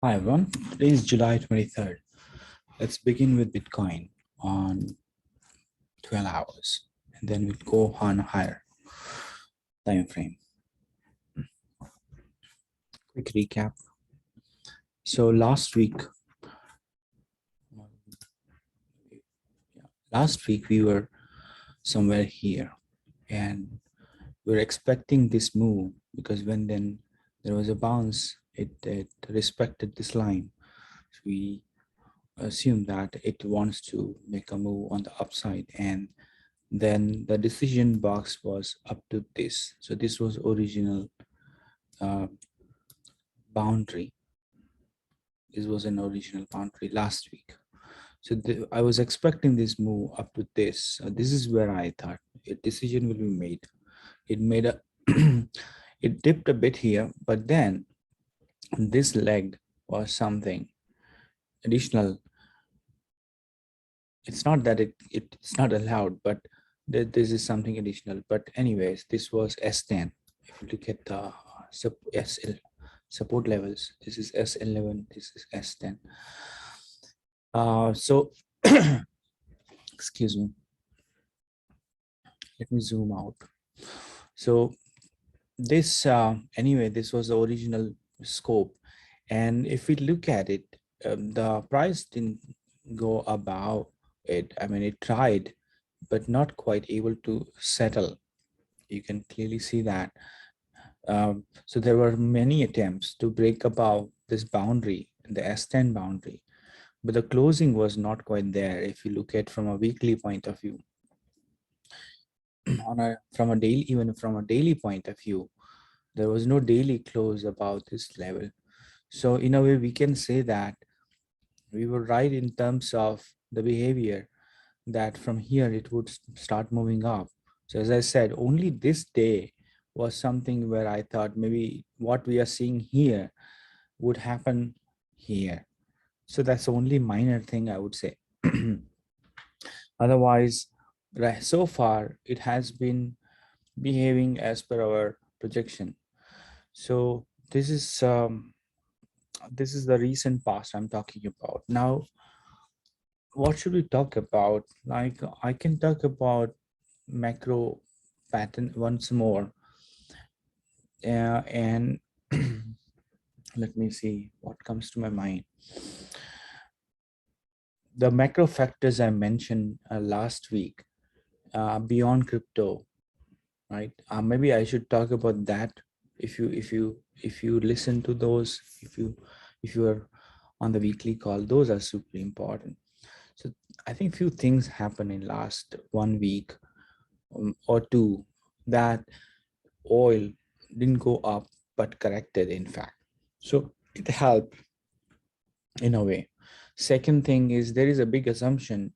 Hi everyone, today is July 23rd. Let's begin with Bitcoin on 12 hours and then we'll go on a higher time frame. Quick recap. So last week we were somewhere here and we were expecting this move because when then there was a bounce, it respected this line. So we assume that it wants to make a move on the upside, and then the decision box was up to this. So this was original uh, boundary. This was an original boundary last week. So I was expecting this move up to this. This is where I thought a decision will be made. It made a it dipped a bit here, but then this leg was something additional. It's not that it's not allowed, but this is something additional. But anyways, this was S10. If you look at the SL support levels, this is S11, this is S10. So excuse me, let me zoom out. So this anyway, this was the original scope, and if we look at it, the price didn't go above it. I mean, it tried but not quite able to settle. You can clearly see that. So there were many attempts to break above this boundary, the S10 boundary, but the closing was not quite there. If you look at from a weekly point of view, from a daily, even from a daily point of view, there was no daily close above this level. So in a way, we can say that we were right in terms of the behavior, that from here it would start moving up. So as I said, only this day was something where I thought maybe what we are seeing here would happen here. So that's the only minor thing I would say. Otherwise, right, so far it has been behaving as per our projection. So this is the recent past I'm talking about. Now, what should we talk about? Like, I can talk about macro pattern once more, and let me see what comes to my mind. The macro factors I mentioned last week, beyond crypto, right? Maybe I should talk about that. If you listen to those, if you are on the weekly call, those are super important. So I think few things happen in last 1 week, or two, that oil didn't go up but corrected, in fact. So it helped in a way. Second thing is, there is a big assumption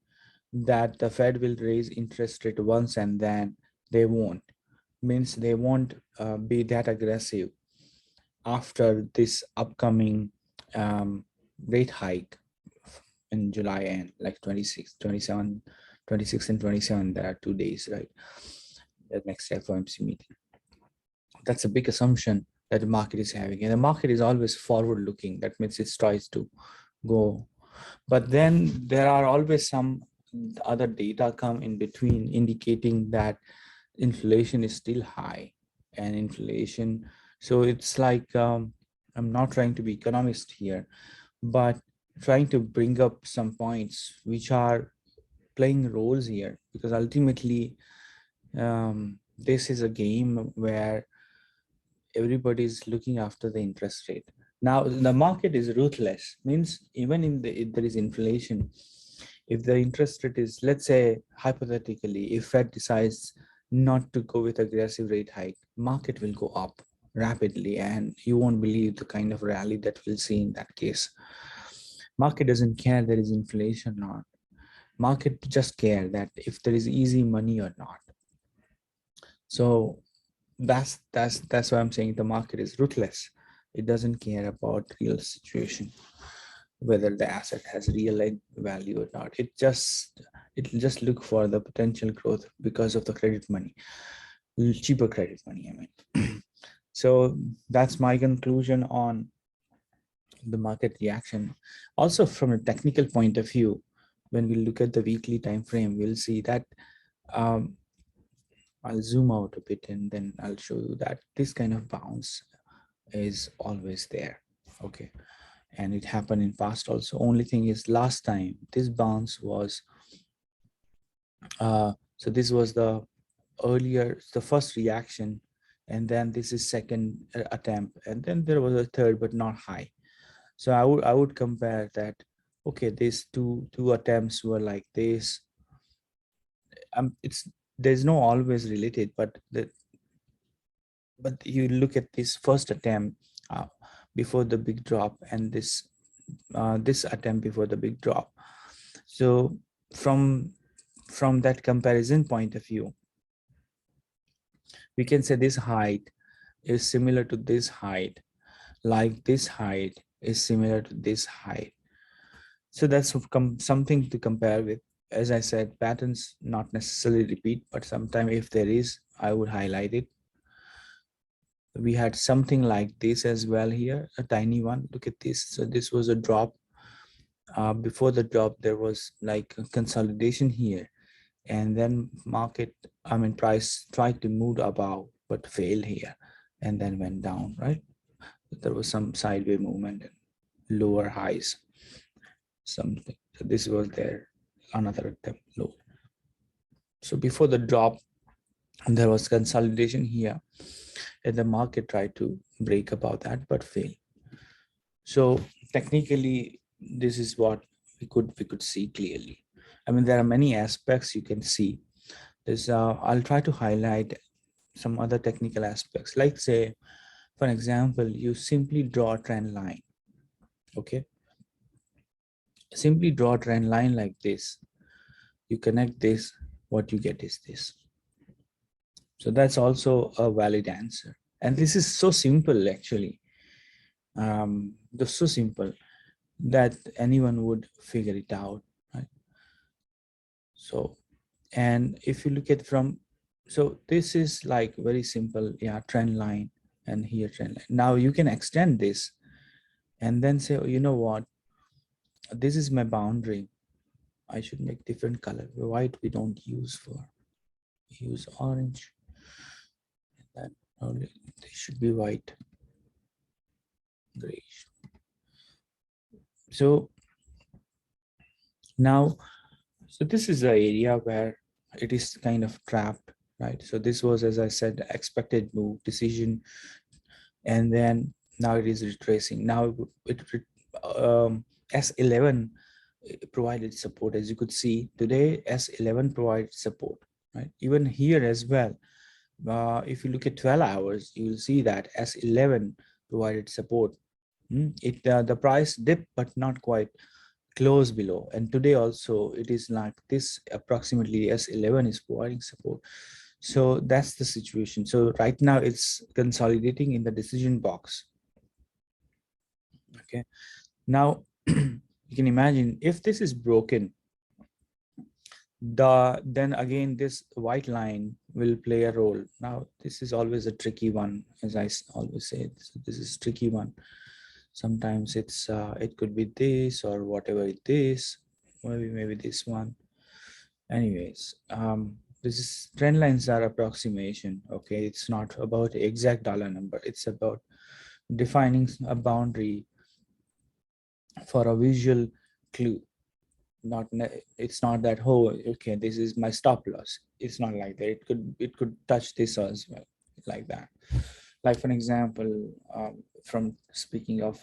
that the Fed will raise interest rate once and then they won't. Means they won't be that aggressive after this upcoming rate hike in July end, like 26, 27, 26 and 27. There are 2 days, right? The next FOMC meeting. That's a big assumption that the market is having, and the market is always forward looking. That means it tries to go, but then there are always some other data come in between indicating that inflation is still high, and inflation, so it's like, I'm not trying to be economist here, but trying to bring up some points which are playing roles here, because ultimately, this is a game where everybody is looking after the interest rate. Now the market is ruthless, means even if there is inflation, if the interest rate is, let's say hypothetically, if Fed decides not to go with aggressive rate hike, market will go up rapidly, and you won't believe the kind of rally that we'll see in that case. Market doesn't care there is inflation or not. Market just care that if there is easy money or not. So that's why I'm saying the market is ruthless. It doesn't care about real situation, whether the asset has real value or not. It'll just look for the potential growth because of the credit money, cheaper credit money, I mean. So that's my conclusion on the market reaction. Also, from a technical point of view, when we look at the weekly time frame, we'll see that um, I'll zoom out a bit and then I'll show you that this kind of bounce is always there. Okay. And it happened in past also. Only thing is last time this bounce was, so this was the first reaction, and then this is second attempt, and then there was a third, but not high. So I would compare that. Okay, these two attempts were like this. It's there's no always related, but you look at this first attempt uh, before the big drop, and this attempt before the big drop. So from that comparison point of view, we can say this height is similar to this height, like this height is similar to this height. So that's something to compare with. As I said, patterns not necessarily repeat, but sometimes if there is, I would highlight it. We had something like this as well here, a tiny one. Look at this. So this was a drop. Before the drop, there was like a consolidation here, and then price tried to move above but failed here, and then went down, right? There was some sideways movement and lower highs, something. So this was there, another attempt low. So before the drop, there was consolidation here, and the market tried to break above that but failed. So technically, this is what we could see clearly. I mean, there are many aspects you can see. I'll try to highlight some other technical aspects. Like say, for example, you simply draw a trend line. Okay, simply draw a trend line like this. You connect this. What you get is this. So that's also a valid answer. And this is so simple, actually. Just so simple that anyone would figure it out, right? So, and if you look at so this is like very simple, yeah, trend line, and here trend line. Now you can extend this and then say, oh, you know what, this is my boundary. I should make different color. White we don't use for, use orange. And then only they should be white, grayish. So now, so this is the area where it is kind of trapped, right? So this was, as I said, expected move decision, and then now it is retracing. Now S11 provided support, as you could see today. S11 provided support, right? Even here as well. If you look at 12 hours, you will see that S11 provided support. The price dipped, but not quite close below. And today also it is like this, approximately S11 is providing support. So that's the situation. So right now it's consolidating in the decision box. Okay. Now you can imagine if this is broken, then again this white line will play a role. Now this is always a tricky one, as I always say. So this is tricky one. Sometimes it could be this or whatever it is, maybe this one. Anyways, this is trend lines are approximation. Okay, it's not about exact dollar number. It's about defining a boundary for a visual clue. It's not that, oh, okay, this is my stop loss. It's not like that. It could touch this as well, like that. Like for example, from speaking of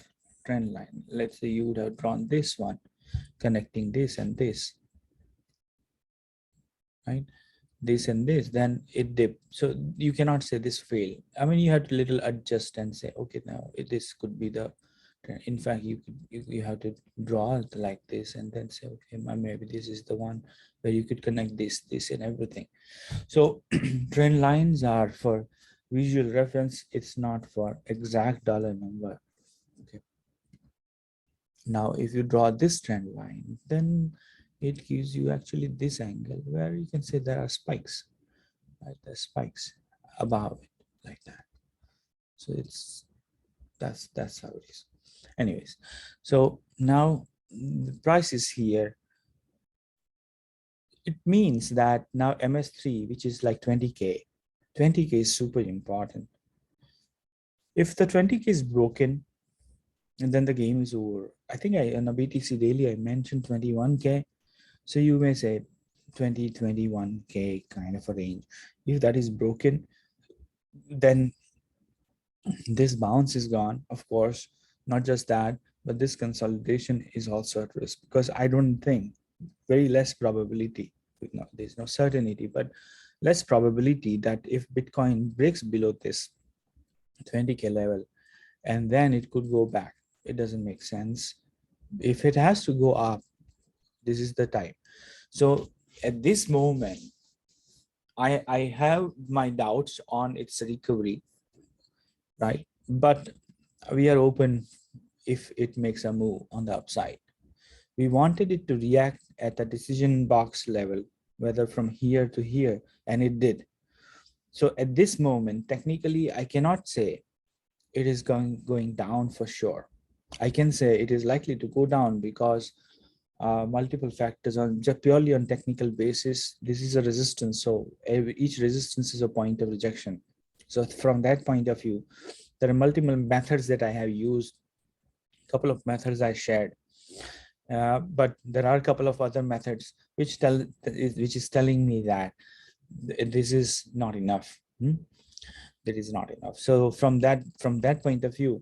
trend line, let's say you would have drawn this one connecting this and this, right? This and this, then it dip. So you cannot say this fail. I mean, you have to little adjust and say, okay, now this could be the, in fact, you have to draw it like this and then say, okay, maybe this is the one where you could connect this and everything. So trend lines are for visual reference. It's not for exact dollar number. Okay. Now, if you draw this trend line, then it gives you actually this angle where you can say there are spikes, right? There's spikes above it, like that. So that's how it is. Anyways, so now the price is here. It means that now MS3, which is like 20K, 20K is super important. If the 20K is broken, and then the game is over. I think on a BTC daily, I mentioned 21K. So you may say 20, 21K kind of a range. If that is broken, then this bounce is gone. Of course, not just that, but this consolidation is also at risk, because I don't think, very less probability, no, there's no certainty, but less probability that if Bitcoin breaks below this 20K level, and then it could go back. It doesn't make sense. If it has to go up, this is the time. So at this moment, I have my doubts on its recovery, right? But we are open if it makes a move on the upside. We wanted it to react at the decision box level, whether from here to here, and it did. So at this moment, technically, I cannot say it is going down for sure. I can say it is likely to go down because multiple factors on just purely on technical basis. This is a resistance, so each resistance is a point of rejection. So from that point of view, there are multiple methods that I have used. A couple of methods I shared, but there are a couple of other methods which is telling me that this is not enough. That is not enough. So from that point of view,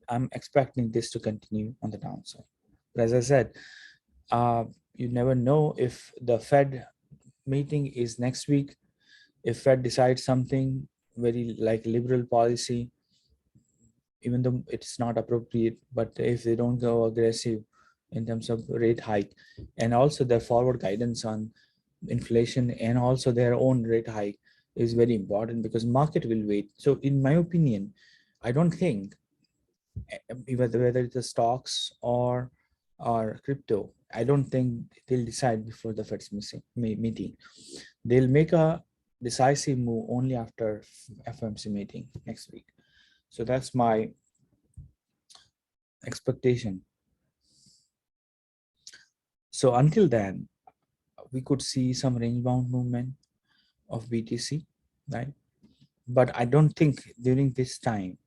I'm expecting this to continue on the downside. But as I said, you never know if the Fed meeting is next week. If Fed decides something very like liberal policy, even though it's not appropriate, but if they don't go aggressive in terms of rate hike, and also their forward guidance on inflation and also their own rate hike is very important, because market will wait. So in my opinion, I don't think whether it's the stocks or crypto, I don't think they'll decide before the Fed's meeting. They'll make a decisive move only after FOMC meeting next week. So that's my expectation. So until then, we could see some range bound movement of BTC, right? But I don't think during this time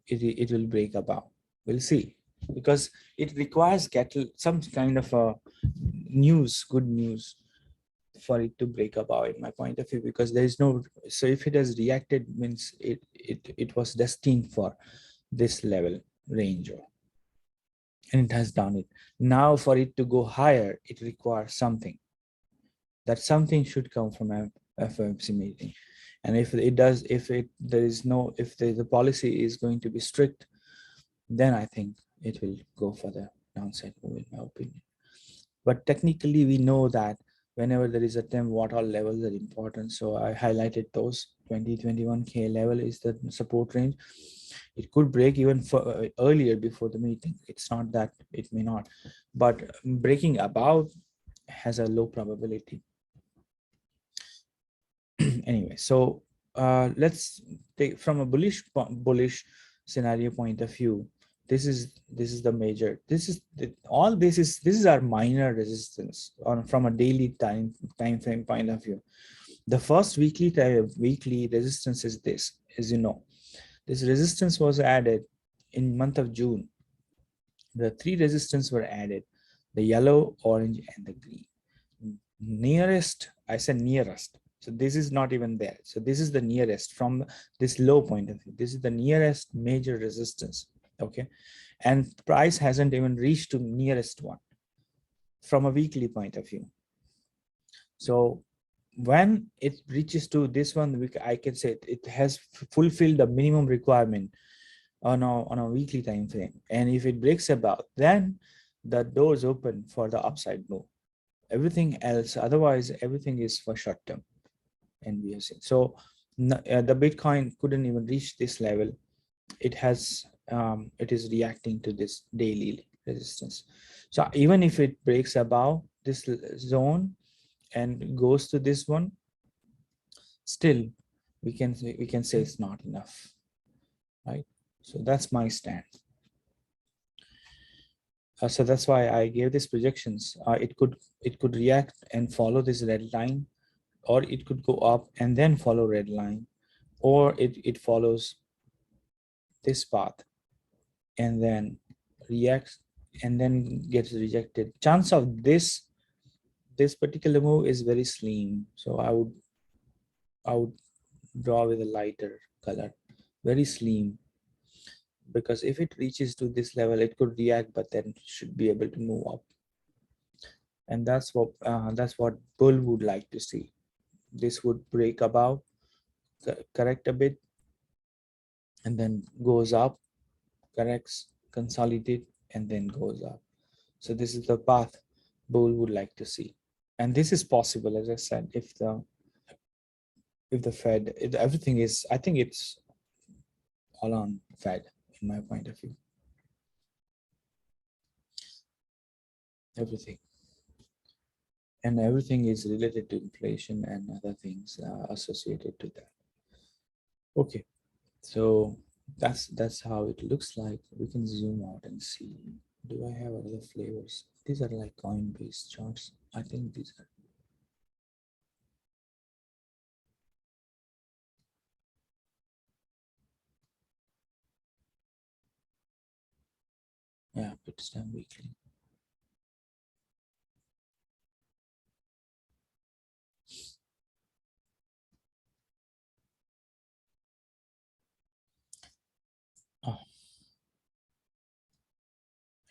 it will break above. We'll see, because it requires some kind of a good news for it to break above, in my point of view, because there is no. So if it has reacted, means it was destined for this level range, and it has done it. Now for it to go higher, it requires something. That something should come from a FOMC meeting. And if it does, if the policy is going to be strict, then I think it will go for the downside move, in my opinion. But technically, we know that whenever there is a 10 watt, all levels are important. So I highlighted those. 21K level is the support range. It could break even earlier before the meeting. It's not that it may not, but breaking above has a low probability. Anyway, so let's take from a bullish scenario point of view. This is the major. This is our minor resistance from a daily time frame point of view. The first weekly resistance is this, as you know. This resistance was added in month of June. The three resistance were added: the yellow, orange, and the green. Nearest, I said nearest. So this is not even there. So this is the nearest from this low point of view. This is the nearest major resistance. Okay. And price hasn't even reached to nearest one from a weekly point of view. So when it reaches to this one, I can say it has fulfilled the minimum requirement on a weekly time frame. And if it breaks above, then the doors open for the upside move. Everything else, otherwise, everything is for short term. And we have seen. So the Bitcoin couldn't even reach this level. It is reacting to this daily resistance. So even if it breaks above this zone and goes to this one, still we can say it's not enough, right? So that's my stand. So that's why I gave these projections. It could react and follow this red line, or it could go up and then follow red line, or it follows this path and then reacts and then gets rejected. Chance of this particular move is very slim. So I would draw with a lighter color, very slim, because if it reaches to this level, it could react, but then should be able to move up. And that's what bull would like to see. This would break above, correct a bit, and then goes up, corrects, consolidate, and then goes up. So this is the path bull would like to see. And this is possible, as I said, if the Fed, everything is, I think it's all on Fed in my point of view. Everything. And everything is related to inflation and other things associated to that. Okay, so that's how it looks like. We can zoom out and see. Do I have other flavors? These are like coin-based charts. I think these are. Yeah, Bitstamp weekly. Oh, I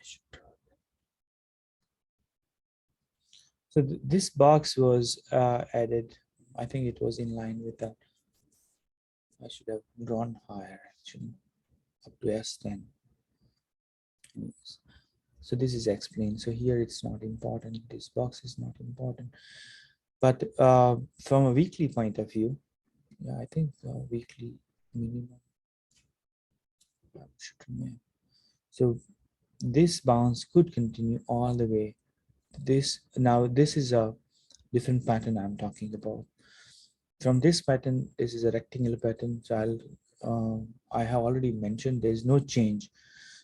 should try. So this box was added. I think it was in line with that. I should have drawn higher actually, up to S10. Anyways. So this is explained. So here it's not important. This box is not important. But from a weekly point of view, yeah, I think weekly minimum should remain. So this bounce could continue all the way. This is a different pattern I'm talking about. From this pattern, this is a rectangular pattern. So I have already mentioned there's no change.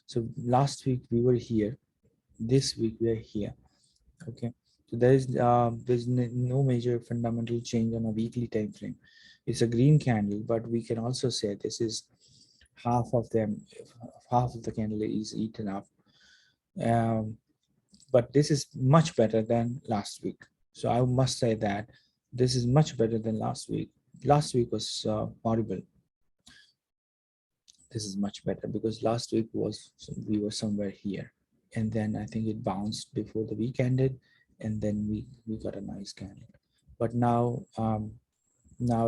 So last week we were here. This week we are here. Okay. So there's no major fundamental change on a weekly time frame. It's a green candle, but we can also say this is half of them. Half of the candle is eaten up. Um, but this is much better than last week. So I must say that this is much better than last week. Last week was horrible. This is much better because last week was we were somewhere here, and then I think it bounced before the week ended, and then we got a nice candle. But now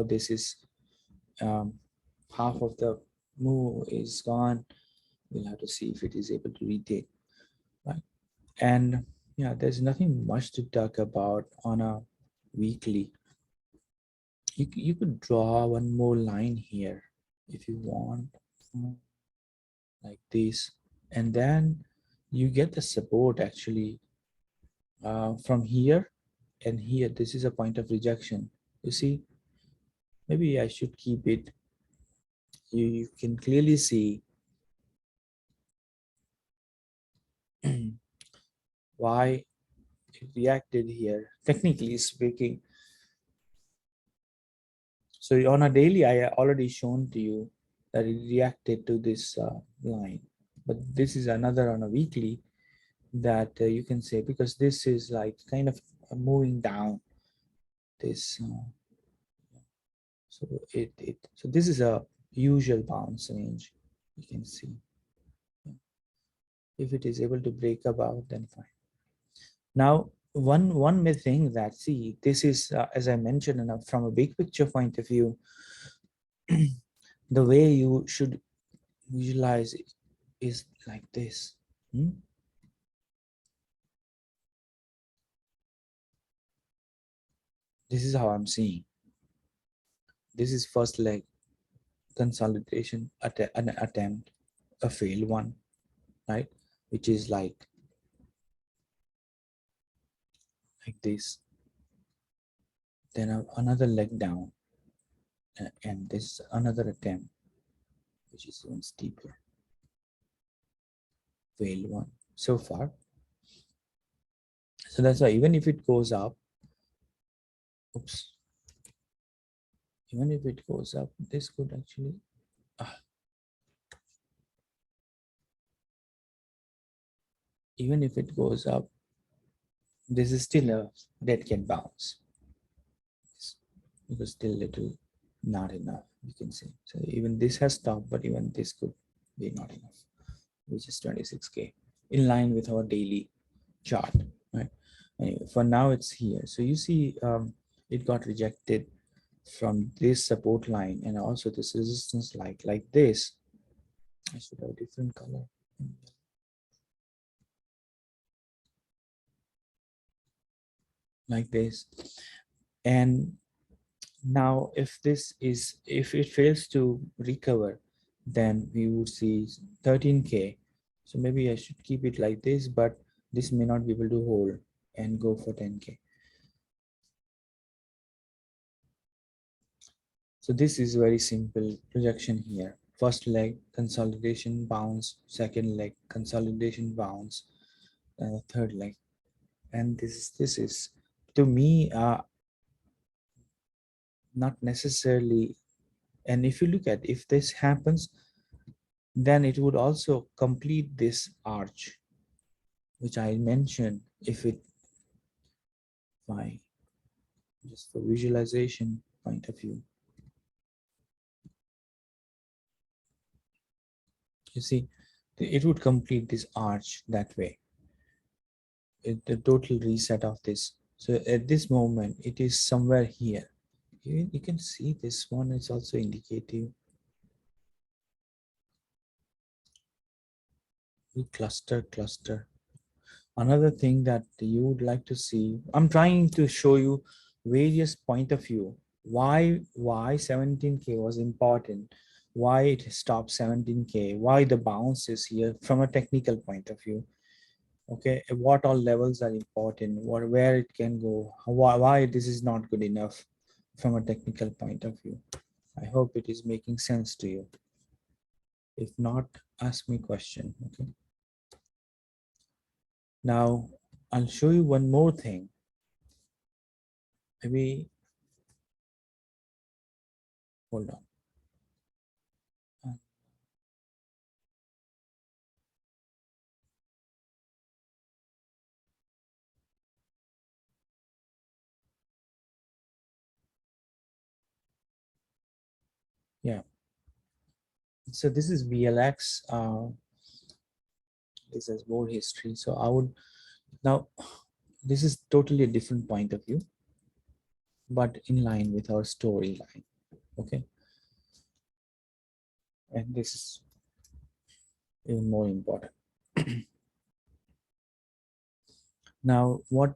this is um, half of the move is gone. We'll have to see if it is able to retain, right? And yeah, there's nothing much to talk about on a weekly. You could draw one more line here if you want, like this, and then you get the support actually from here and here. This is a point of rejection. You see, maybe I should keep it. You can clearly see why it reacted here, technically speaking. So on a daily, I already shown to you that it reacted to this line. But this is another on a weekly that you can say, because this is like kind of moving down this. So this is a usual bounce range. You can see if it is able to break above, then fine. Now, one may think that, see, this is as I mentioned, from a big picture point of view, the way you should visualize it is like this. This is how I'm seeing. This is first leg consolidation an attempt, a failed one, right? Which is like this. Then another leg down, and this another attempt, which is even steeper. Failed one so far. So that's why even if it goes up, oops, even if it goes up, this could actually, ah, even if it goes up, this is still a dead cat bounce because still little not enough, you can say. So even this has stopped, but even this could be not enough, which is 26K in line with our daily chart, right? Anyway, for now it's here. So you see, it got rejected from this support line and also this resistance line like this. I should have a different color. Like this. And now if it fails to recover, then we would see 13K. So maybe I should keep it like this, but this may not be able to hold and go for 10K. So this is very simple projection here. First leg consolidation bounce, second leg consolidation bounce, third leg, and this is to me not necessarily. And if you look at, if this happens, then it would also complete this arch, which I mentioned. If it, by just for visualization point of view, you see, it would complete this arch that way. The total reset of this. So at this moment, it is somewhere here. You can see this one is also indicative. We cluster. Another thing that you would like to see, I'm trying to show you various point of view. Why 17K was important, why it stopped 17K, why the bounce is here from a technical point of view. Okay, what all levels are important, where it can go, why this is not good enough from a technical point of view. I hope it is making sense to you. If not, ask me question. Okay. Now I'll show you one more thing. Maybe hold on. Yeah. So this is VLX. This is more history. So I would now, this is totally a different point of view, but in line with our storyline. Okay. And this is even more important. Now, what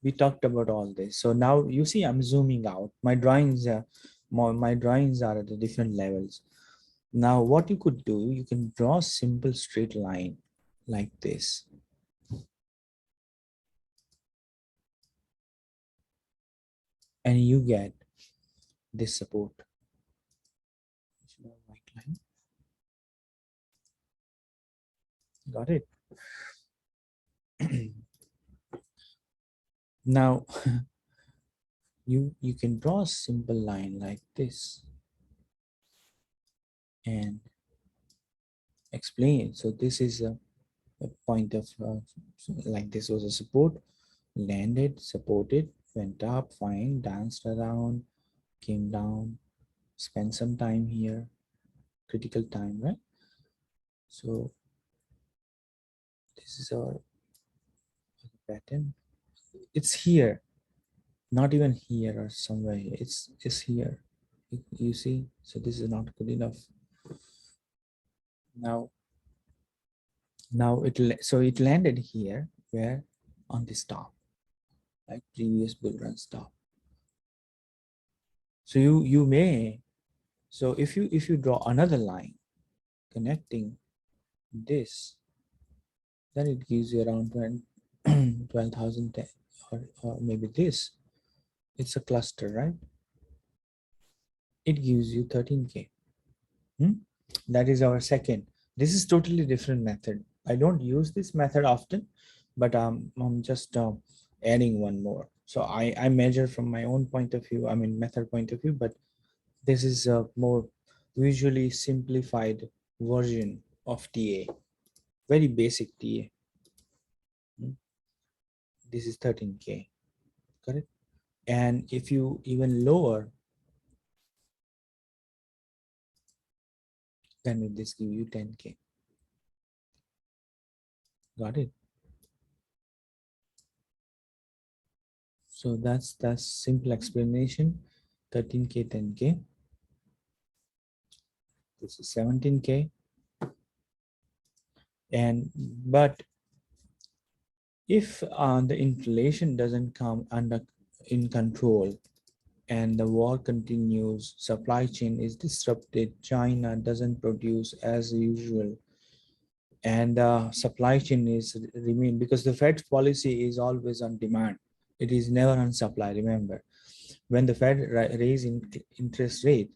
we talked about all this. So now you see, I'm zooming out. My drawings, my drawings are at the different levels. Now, what you could do, you can draw a simple straight line like this. And you get this support. White line. Got it? Now, you can draw a simple line like this and explain. So this is a point of like this was a support, landed, supported, went up, fine, danced around, came down, spent some time here, critical time, right? So this is our pattern. It's here, not even here or somewhere here. It's here. You see, so this is not good enough. Now so it landed here where on this top, like previous bull run stop. So you may, so if you draw another line connecting this, then it gives you around 12,000, or maybe this. It's a cluster, right? It gives you 13K. That is our second. This is totally different method. I don't use this method often, but I'm just adding one more. So I measure from my own point of view, I mean method point of view, but this is a more visually simplified version of TA, very basic TA. Mm, this is 13K, correct? And if you even lower, then will this give you 10K. Got it? So that's simple explanation. 13K, 10K. This is 17K. And but if the inflation doesn't come under in control and the war continues, supply chain is disrupted, China doesn't produce as usual, and supply chain is remain, because the Fed's policy is always on demand. It is never on supply. Remember, when the Fed raise interest rate,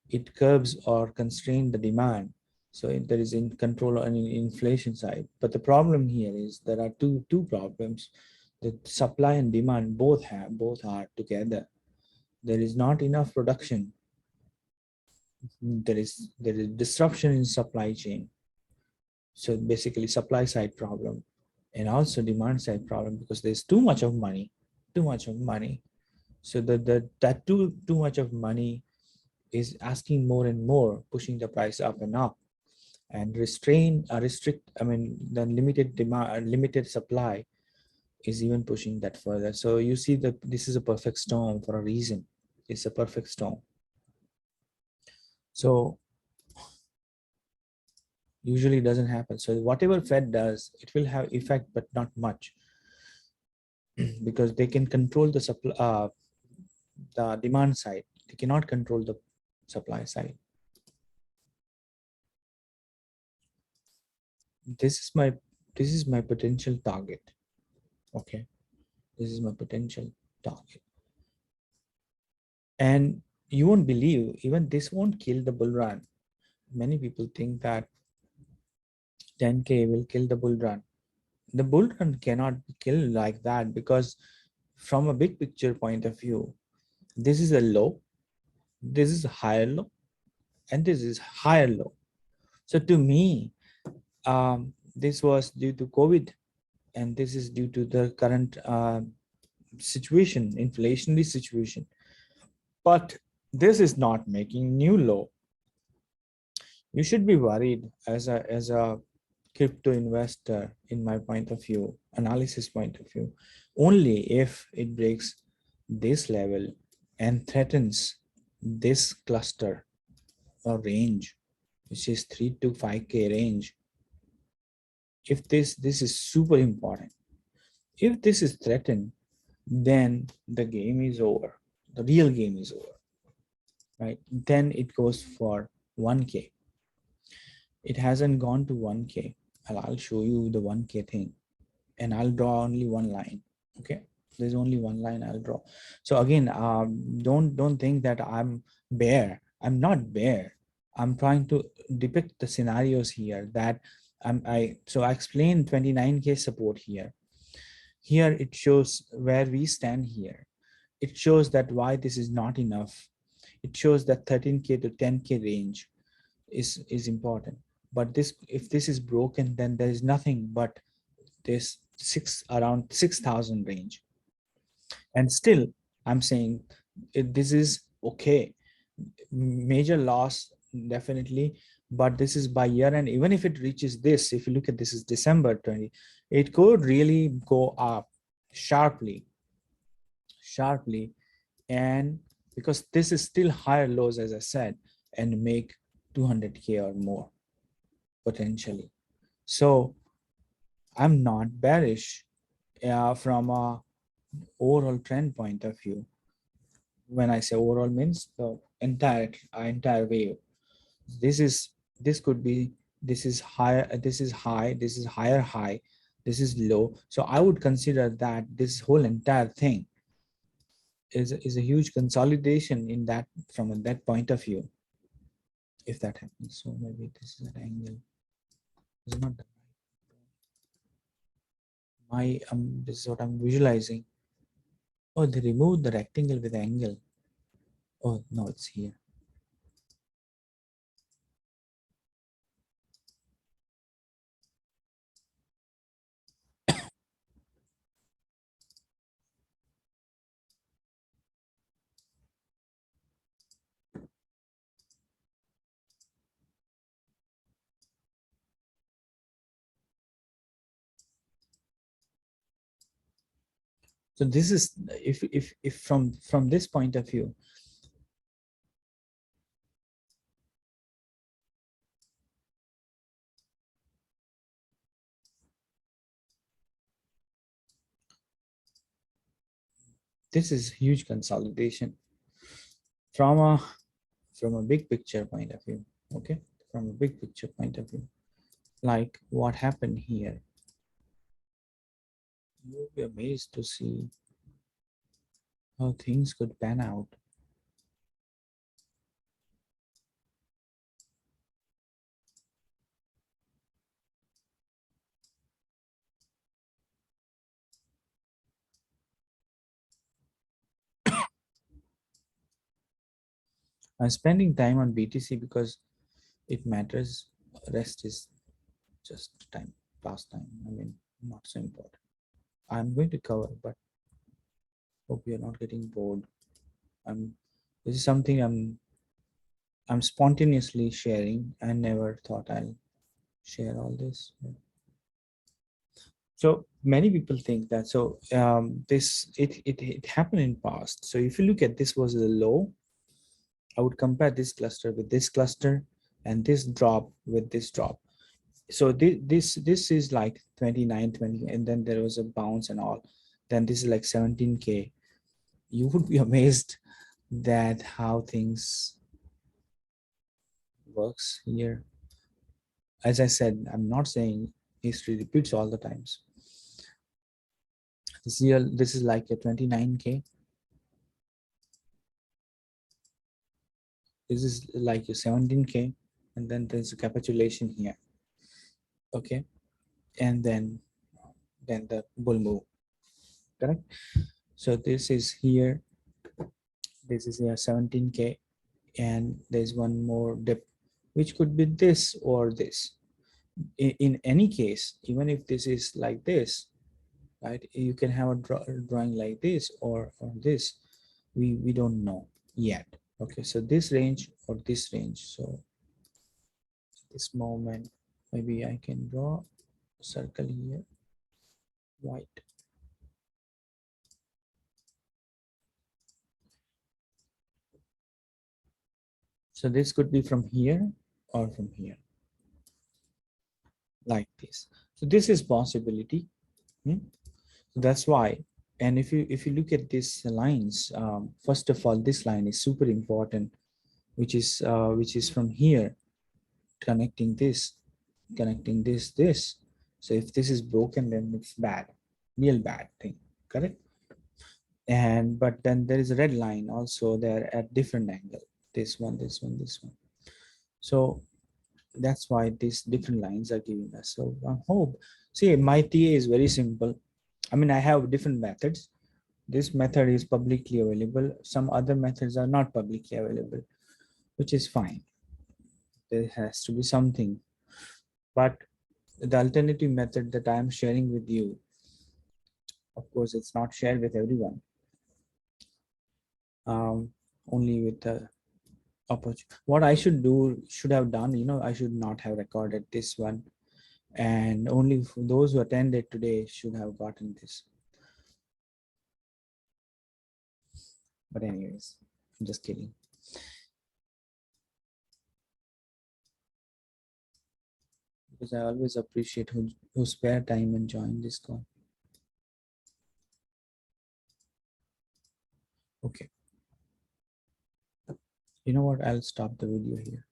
it curbs or constrain the demand. So there is in control on the inflation side. But the problem here is there are two problems. The supply and demand both are together. There is not enough production. There is disruption in supply chain. So basically supply side problem and also demand side problem, because there's too much of money, too much of money. So that too much of money is asking more and more, pushing the price up and up, and restrict, I mean the limited demand, limited supply is even pushing that further. So you see that this is a perfect storm for a reason. It's a perfect storm. So usually doesn't happen. So whatever Fed does, it will have effect, but not much, because they can control the supply, the demand side. They cannot control the supply side. This is my potential target. Okay, this is my potential target, and you won't believe, even this won't kill the bull run. Many people think that 10K will kill the bull run. The bull run cannot be killed like that, because from a big picture point of view, this is a low, this is a higher low, and this is higher low. So to me, this was due to COVID, and this is due to the current situation, inflationary situation. But this is not making new low. You should be worried as a crypto investor, in my point of view, analysis point of view, only if it breaks this level and threatens this cluster or range, which is 3 to 5K range. If this is super important. If this is threatened, then the game is over. The real game is over, right? Then it goes for 1K. It hasn't gone to 1K. I'll show you the 1K thing, and I'll draw only one line. Okay, there's only one line I'll draw. So again, don't think that I'm bear. I'm not bear. I'm trying to depict the scenarios here that I explained 29K support here. Here it shows where we stand here. It shows that why this is not enough. It shows that 13K to 10K range is important. But this, if this is broken, then there is nothing but this around 6,000 range. And still, I'm saying this is okay. Major loss, definitely, but this is by year end. Even if it reaches this, if you look at this is December 20, it could really go up sharply, and because this is still higher lows, as I said, and make 200K or more potentially. So I'm not bearish from a overall trend point of view. When I say overall, means the entire wave. This is, this could be, this is higher, this is high, this is higher high, this is low. So I would consider that this whole entire thing is a huge consolidation in that, from that point of view, if that happens. So maybe this is an angle. It's not this is what I'm visualizing. Oh, they removed the rectangle with angle. Oh no, it's here. So this is, if from this point of view, this is huge consolidation from a big picture point of view. Okay, from a big picture point of view, like what happened here, you'll be amazed to see how things could pan out. I'm spending time on BTC because it matters. Rest is just time, past time. I mean, not so important. I'm going to cover, but hope you're not getting bored. I'm. This is something I'm spontaneously sharing. I never thought I'll share all this. So many people think that. So it happened in past. So if you look at, this was the low. I would compare this cluster with this cluster, and this drop with this drop. So this is like 29, 20, and then there was a bounce and all. Then this is like 17K. You would be amazed that how things works here. As I said, I'm not saying history repeats all the times. This is like a 29K. This is like a 17K, and then there's a capitulation here. Okay, and then the bull move. Correct. So this is here. This is here 17K, and there's one more dip, which could be this or this. In any case, even if this is like this, right, you can have a drawing like this or this. We don't know yet. Okay, so this range or this range. So this moment, maybe I can draw a circle here, white. So this could be from here or from here, like this. So this is possibility. Hmm? That's why. And if you look at these lines, first of all, this line is super important, which is from here, connecting this. So if this is broken, then it's bad, real bad thing. Correct. And but then there is a red line also there at different angle. This one. So that's why these different lines are giving us. So I hope. See, my TA is very simple. I mean, I have different methods. This method is publicly available. Some other methods are not publicly available, which is fine. There has to be something. But the alternative method that I am sharing with you, of course, it's not shared with everyone. Only with the opportunity. What I should have done, I should not have recorded this one, and only those who attended today should have gotten this. But anyways, I'm just kidding. Because I always appreciate who spare time and join this call. Okay. You know what? I'll stop the video here.